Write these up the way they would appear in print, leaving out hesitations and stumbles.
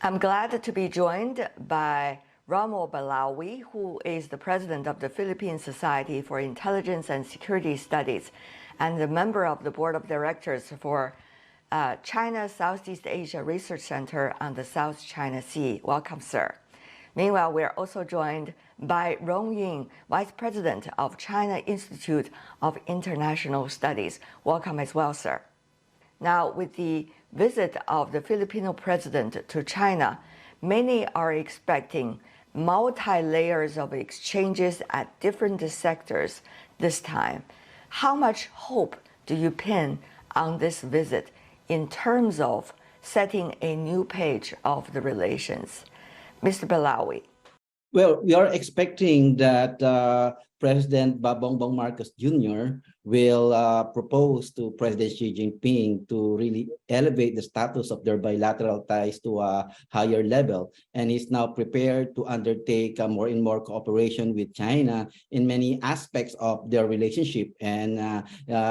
I'm glad to be joined by Romualdez, who is the president of the Philippine Society for Intelligence and Security Studies and a member of the board of directors for China Southeast Asia Research Center on the South China Sea. Welcome, sir. Meanwhile, we are also joined by Rong Ying, Vice President of China Institute of International Studies. Welcome as well, sir. Now, with the visit of the Filipino president to China, many are expecting multi-layers of exchanges at different sectors this time. How much hope do you pin on this visit in terms of setting a new page of the relations? Mr. Balawi. Well, we are expecting that President Bongbong Marcos Jr. will propose to President Xi Jinping to really elevate the status of their bilateral ties to a higher level. And he's now prepared to undertake more and more cooperation with China in many aspects of their relationship. And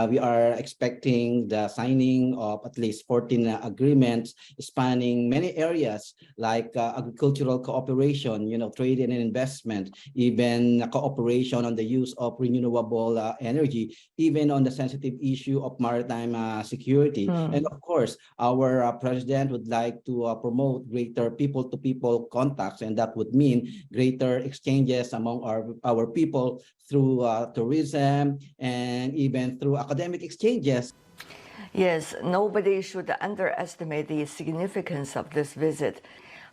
we are expecting the signing of at least 14 agreements spanning many areas like agricultural cooperation, trade and investment, even cooperation on the use of renewable energy, even on the sensitive issue of maritime security. And of course, our president would like to promote greater people-to-people contacts, and that would mean greater exchanges among our people through tourism and even through academic exchanges. Yes, nobody should underestimate the significance of this visit.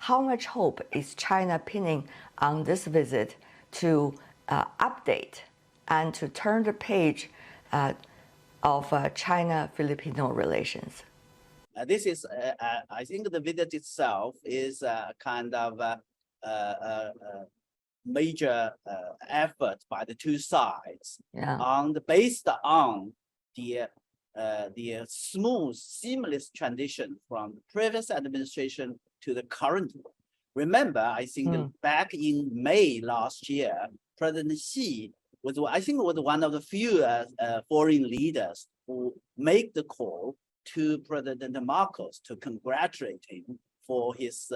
How much hope is China pinning on this visit to update and to turn the page of China-Filipino relations? This is, I think the visit itself is a kind of major effort by the two sides, based on the smooth, seamless transition from the previous administration to the current one. Remember, I think back in May last year, President Xi was one of the few foreign leaders who made the call to President Marcos to congratulate him for his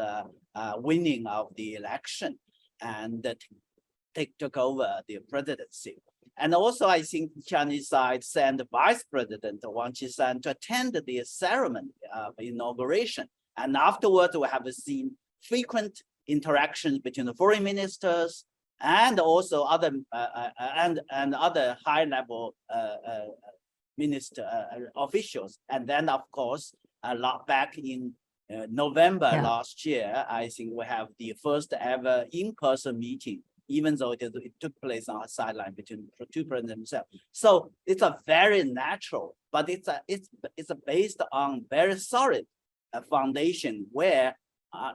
winning of the election and took over the presidency. And also, I think the Chinese side sent Vice President Wang Qishan to attend the ceremony of inauguration. And afterwards, we have seen frequent interactions between the foreign ministers and also other other high-level minister officials. And then, of course, back in November last year, I think we have the first ever in-person meeting, even though it took place on a sideline between the two presidents themselves. So it's a very natural, but it's based on very solid foundation where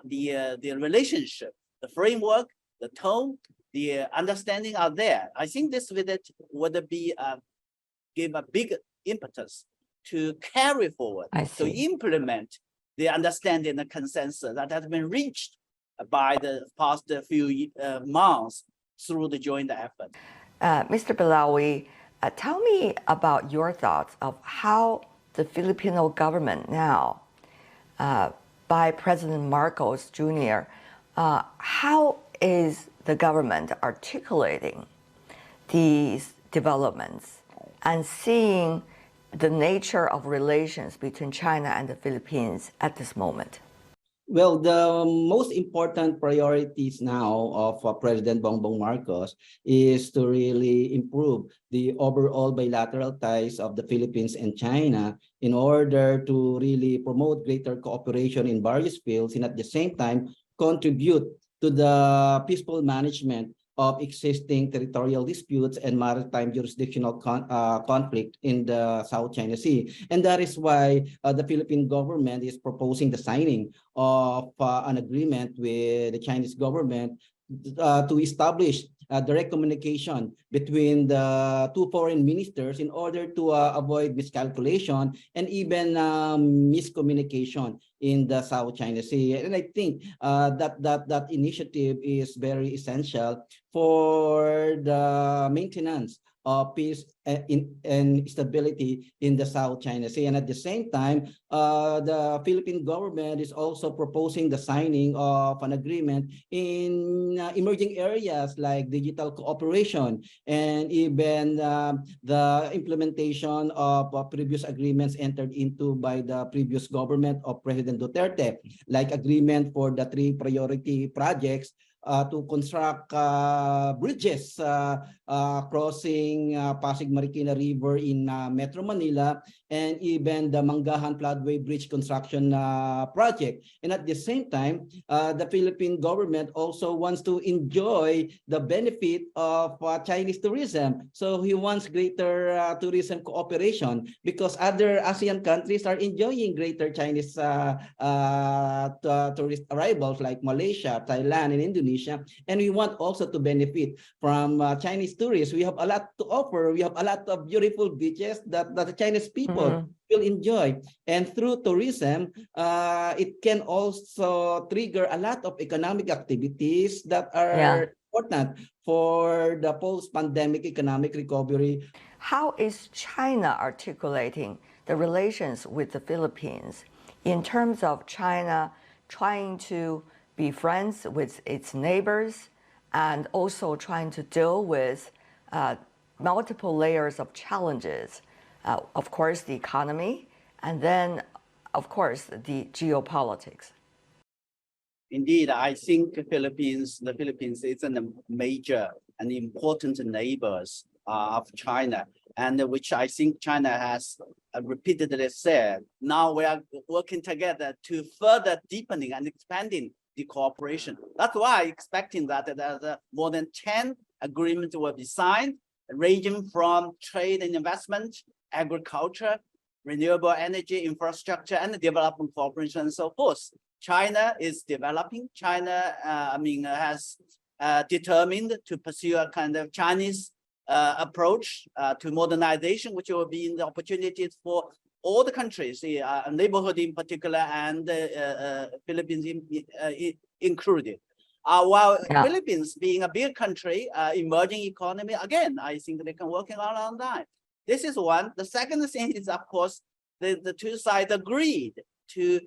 the relationship, the framework, the tone, the understanding are there. I think this visit would be give a big impetus to carry forward, to implement the understanding and consensus that has been reached by the past few months through the joint effort. Mr. Balawi, tell me about your thoughts of how the Filipino government now, by President Marcos Jr., how is the government articulating these developments and seeing the nature of relations between China and the Philippines at this moment? Well, the most important priorities now of President Bongbong Marcos is to really improve the overall bilateral ties of the Philippines and China in order to really promote greater cooperation in various fields and at the same time contribute to the peaceful management of existing territorial disputes and maritime jurisdictional conflict in the South China Sea. And that is why the Philippine government is proposing the signing of an agreement with the Chinese government to establish direct communication between the two foreign ministers in order to avoid miscalculation and even miscommunication in the South China Sea. And I think that initiative is very essential for the maintenance peace and stability in the South China Sea. And at the same time, the Philippine government is also proposing the signing of an agreement in emerging areas like digital cooperation and even the implementation of previous agreements entered into by the previous government of President Duterte, like agreement for the 3 priority projects to construct bridges crossing Pasig Marikina River in Metro Manila, and even the Manggahan Floodway Bridge construction project. And at the same time, the Philippine government also wants to enjoy the benefit of Chinese tourism. So he wants greater tourism cooperation because other ASEAN countries are enjoying greater Chinese tourist arrivals like Malaysia, Thailand, and Indonesia. And we want also to benefit from Chinese tourists. We have a lot to offer. We have a lot of beautiful beaches that the Chinese people will enjoy. And through tourism, it can also trigger a lot of economic activities that are important for the post-pandemic economic recovery. How is China articulating the relations with the Philippines in terms of China trying to be friends with its neighbors and also trying to deal with multiple layers of challenges? Of course, the economy, and then, of course, the geopolitics. Indeed, I think the Philippines is a major and important neighbors of China, and which I think China has repeatedly said. Now we are working together to further deepening and expanding the cooperation. That's why I'm expecting that more than 10 agreements will be signed, ranging from trade and investment, agriculture, renewable energy, infrastructure, and development cooperation, and so forth. China is developing. China, has determined to pursue a kind of Chinese approach to modernization, which will be the opportunities for all the countries, neighborhood in particular, and Philippines included. While Philippines being a big country, emerging economy, again, I think they can work on that. This is one. The second thing is, of course, the two sides agreed to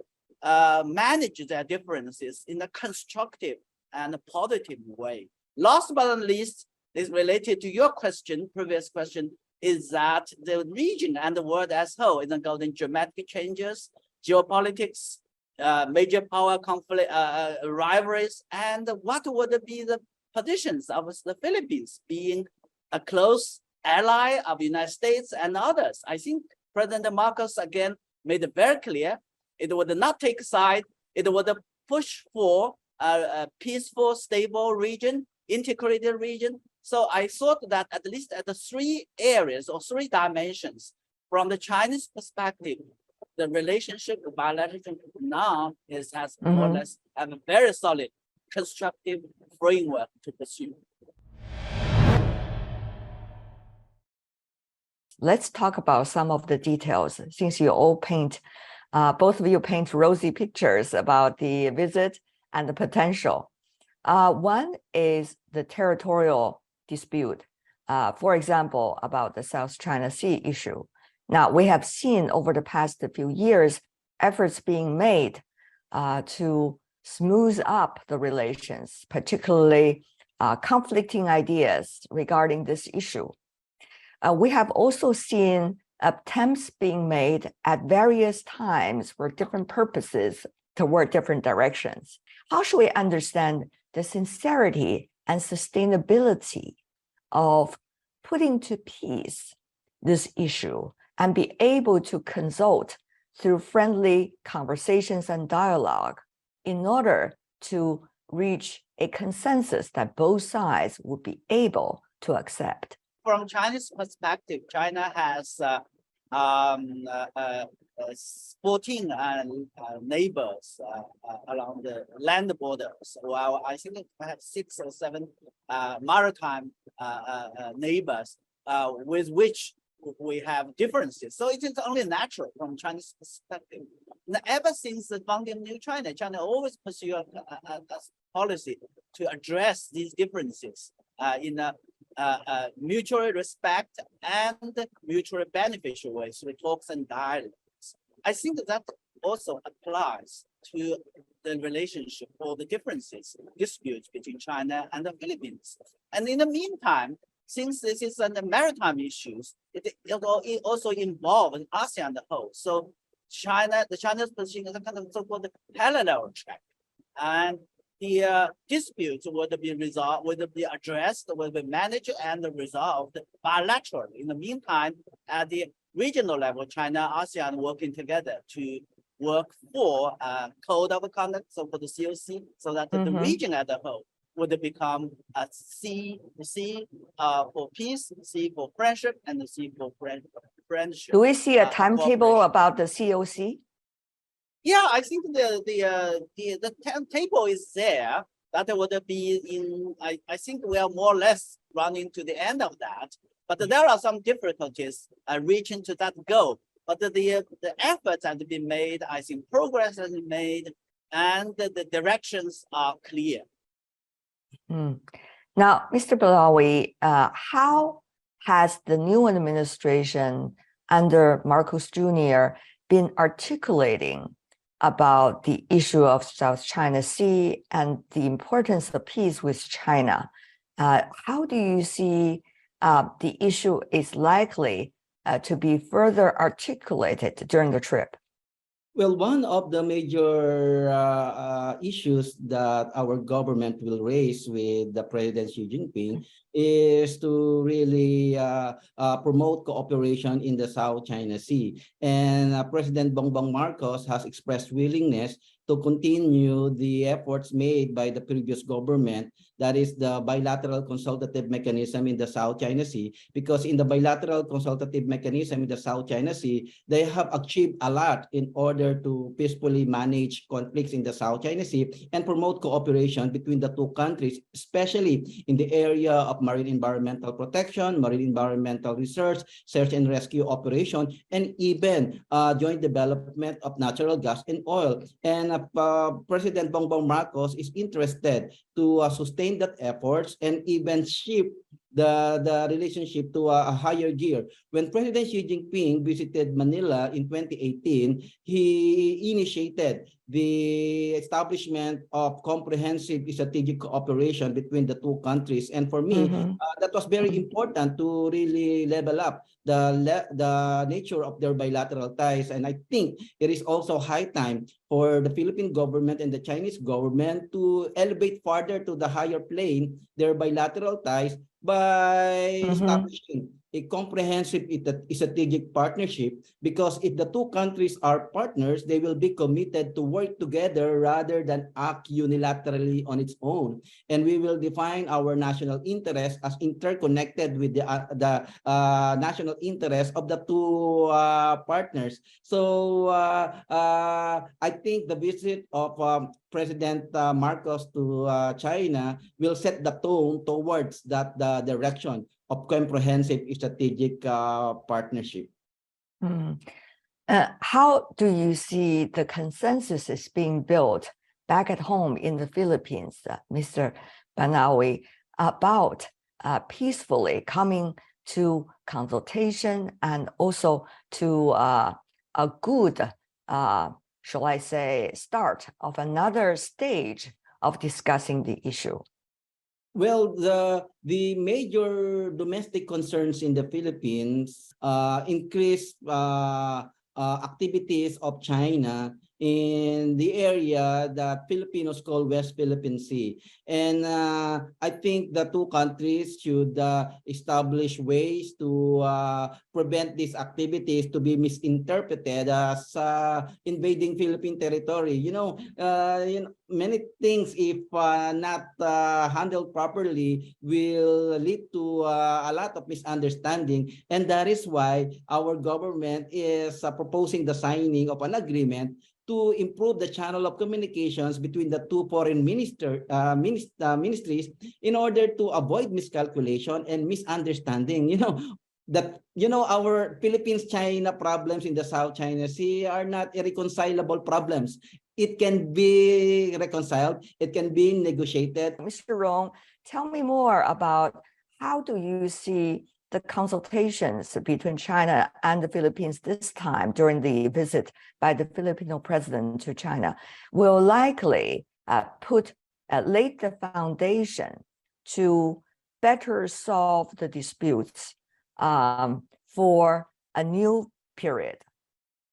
manage their differences in a constructive and a positive way. Last but not least, is related to your question, previous question, is that the region and the world as whole is undergoing dramatic changes, geopolitics, major power conflict, rivalries, and what would be the positions of the Philippines being a close ally of the United States and others. I think President Marcos again made it very clear it would not take side. It would push for a peaceful, stable region, integrated region. So I thought that at least at the 3 areas or 3 dimensions, from the Chinese perspective, the relationship with bilateral now has more or less have a very solid, constructive framework to pursue. Let's talk about some of the details, since you all paint, both of you paint rosy pictures about the visit and the potential. One is the territorial dispute, for example, about the South China Sea issue. Now, we have seen over the past few years efforts being made to smooth up the relations, particularly conflicting ideas regarding this issue. We have also seen attempts being made at various times for different purposes toward different directions. How should we understand the sincerity and sustainability of putting to peace this issue and be able to consult through friendly conversations and dialogue in order to reach a consensus that both sides would be able to accept? From Chinese perspective, China has 14 neighbors along the land borders, while I think we have 6 or 7 maritime neighbors with which we have differences. So it is only natural from Chinese perspective. Ever since the founding of New China, China always pursued a policy to address these differences in a mutually respect and mutually beneficial ways through talks and dialogues. I think that also applies to the relationship or the differences, disputes between China and the Philippines. And in the meantime, since this is a maritime issues, it also involves ASEAN the whole. So the Chinese position is a kind of so-called parallel track. And the disputes would be resolved, would be addressed, will be managed and resolved bilaterally. In the meantime, at the regional level, China, ASEAN working together to work for a code of conduct, so-called COC, so that the region as a whole would become a C for peace, C for friendship, and the C for friendship. Do we see a timetable about the COC? Yeah, I think the timetable is there. That would be in. I think we are more or less running to the end of that. But there are some difficulties reaching to that goal. But the efforts have been made. I think progress has been made, and the directions are clear. Now, Mr. Balawi, how has the new administration under Marcos Jr. been articulating about the issue of South China Sea and the importance of peace with China? How do you see the issue is likely to be further articulated during the trip? Well, one of the major issues that our government will raise with the President Xi Jinping is to really promote cooperation in the South China Sea. And President Bongbong Marcos has expressed willingness to continue the efforts made by the previous government, that is the bilateral consultative mechanism in the South China Sea, because in the bilateral consultative mechanism in the South China Sea, they have achieved a lot in order to peacefully manage conflicts in the South China Sea and promote cooperation between the two countries, especially in the area of marine environmental protection, marine environmental research, search and rescue operation, and even joint development of natural gas and oil. And President Bongbong Marcos is interested to sustain that efforts and even shift the relationship to a higher gear. When President Xi Jinping visited Manila in 2018, he initiated the establishment of comprehensive strategic cooperation between the two countries. And for me, that was very important to really level up the nature of their bilateral ties. And I think it is also high time for the Philippine government and the Chinese government to elevate further to the higher plane their bilateral ties by establishing a comprehensive strategic partnership, because if the two countries are partners, they will be committed to work together rather than act unilaterally on its own. And we will define our national interest as interconnected with the national interest of the two partners. So I think the visit of President Marcos to China will set the tone towards that direction of comprehensive strategic partnership. How do you see the consensus is being built back at home in the Philippines, Mr. Banawi, about peacefully coming to consultation and also to a good, shall I say, start of another stage of discussing the issue? Well, the major domestic concerns in the Philippines increased activities of China in the area that Filipinos call West Philippine Sea. And I think the two countries should establish ways to prevent these activities to be misinterpreted as invading Philippine territory. Many things, if not handled properly, will lead to a lot of misunderstanding. And that is why our government is proposing the signing of an agreement to improve the channel of communications between the two foreign ministries in order to avoid miscalculation and misunderstanding. Our Philippines-China problems in the South China Sea are not irreconcilable problems. It can be reconciled. It can be negotiated. Mr. Rong, tell me more about how do you see the consultations between China and the Philippines this time during the visit by the Filipino president to China will likely lay the foundation to better solve the disputes for a new period?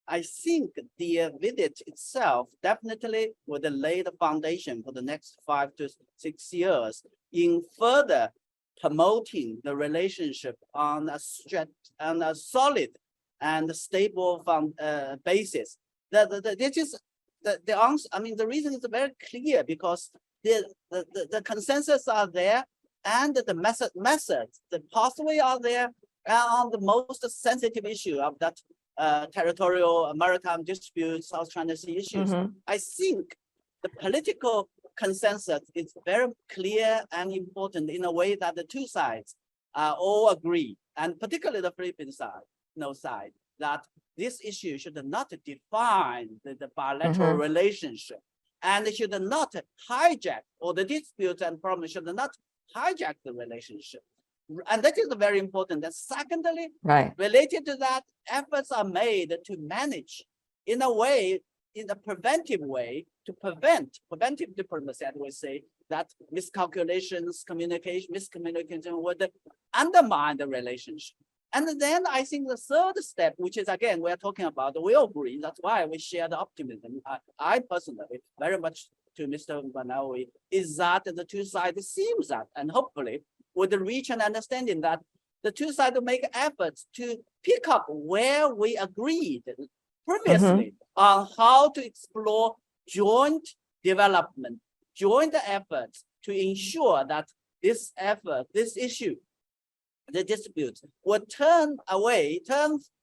I think the visit itself definitely would lay the foundation for the next 5 to 6 years in further promoting the relationship on a solid and stable basis. This is the answer. I mean, the reason is very clear because the consensus are there, and the methods, the pathway are there, and on the most sensitive issue of that territorial maritime dispute, South China Sea issues. I think the political consensus is very clear and important in a way that the two sides all agree, and particularly the Philippine side, that this issue should not define the bilateral relationship, and it should not hijack, or the disputes and problems should not hijack the relationship. And that is very important. And secondly, related to that, efforts are made to manage in a way, in a preventive way, to preventive diplomacy, I would say, that miscalculations, miscommunication would undermine the relationship. And then I think the third step, which is again, we're talking about, we agree, that's why we share the optimism. I personally, very much to Mr. Banawi, is that the two sides seems that, and hopefully would reach an understanding that the two sides will make efforts to pick up where we agreed previously on how to explore joint development, joint efforts to ensure that this issue, the dispute, will turn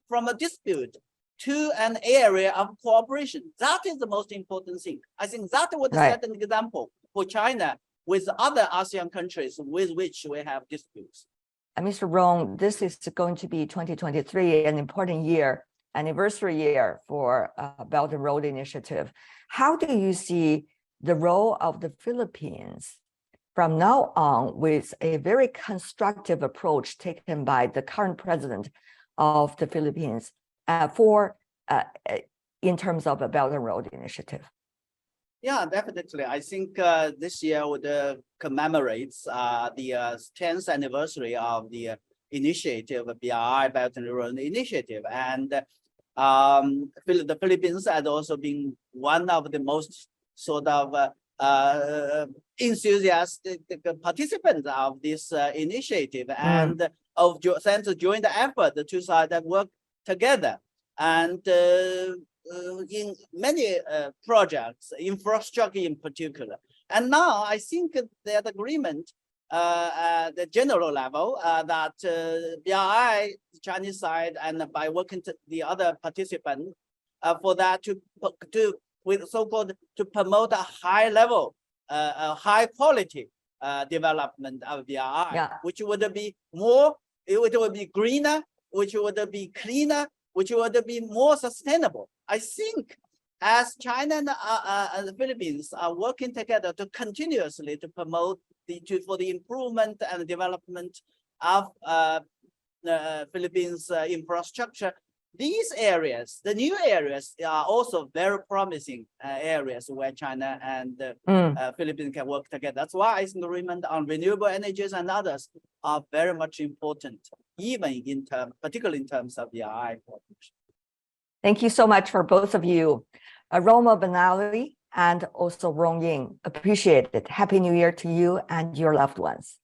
from a dispute to an area of cooperation. That is the most important thing. I think that would set an example for China with other ASEAN countries with which we have disputes. Mr. Rong, this is going to be 2023, an important year, anniversary year for Belt and Road Initiative. How do you see the role of the Philippines from now on with a very constructive approach taken by the current president of the Philippines in terms of a Belt and Road Initiative? Yeah, definitely. I think this year would commemorates the 10th anniversary of the initiative, BRI, Belt and Road Initiative. And the Philippines has also been one of the most sort of enthusiastic participants of this initiative, and of to join the effort, the two sides have worked together. And in many projects, infrastructure in particular. And now I think there's agreement at the general level that BRI, the Chinese side, and by working to the other participants for that to with so-called to promote a high level, high quality development of BRI, which would be more, it would be greener, which would be cleaner, which would be more sustainable. I think as China and the Philippines are working together to continuously to promote for the improvement and development of Philippines infrastructure, these areas, the new areas, are also very promising areas where China and Philippines can work together. That's why I think agreement on renewable energies and others are very much important, even in terms, particularly in terms of the BRI. Thank you so much for both of you, Romualdez and also Rong Ying. Appreciate it. Happy New Year to you and your loved ones.